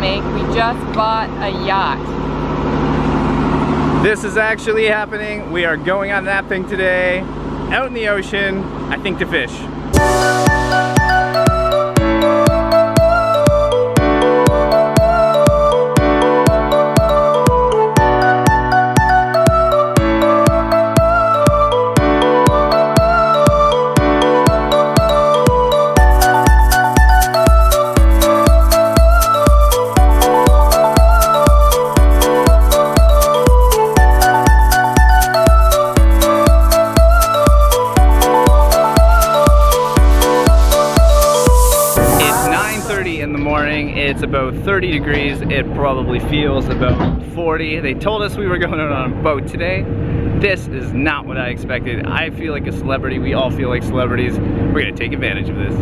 make. We just bought a yacht. This is actually happening. We are going on that thing today, out in the ocean, I think to fish. It's about 30 degrees. It probably feels about 40. They told us we were going out on a boat today. This is not what I expected. I feel like a celebrity. We all feel like celebrities. We're gonna take advantage of this.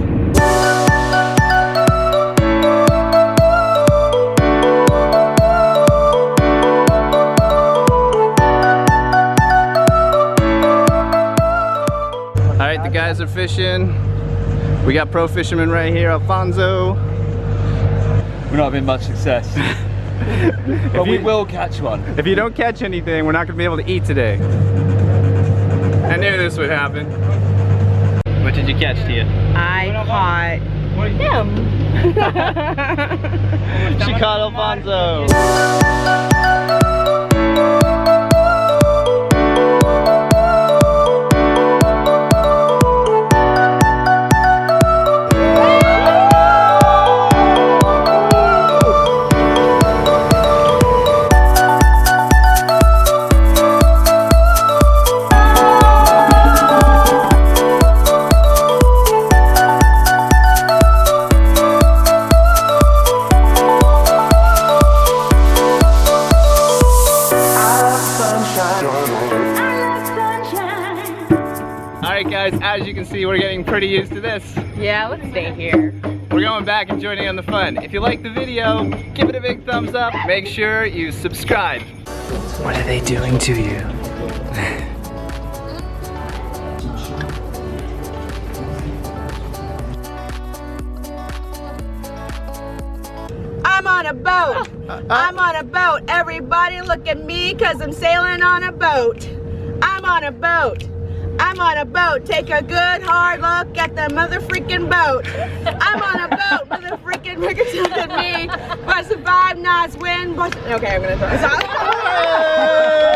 All right, the guys are fishing. We got pro fisherman right here, Alfonso. We're not having much success. But we will catch one. If you don't catch anything, we're not going to be able to eat today. I knew this would happen. What did you catch, Tia? I caught him. She caught Alfonso. Alright guys, as you can see, we're getting pretty used to this. Yeah, let's stay here. We're going back and joining on the fun. If you like the video, give it a big thumbs up. Make sure you subscribe. What are they doing to you? I'm on a boat. I'm on a boat. Everybody look at me because I'm sailing on a boat. I'm on a boat. I'm on a boat. Take a good hard look at the mother freaking boat. I'm on a boat. Mother freaking look at me. But 5 knots wind. Okay, I'm gonna throw this out.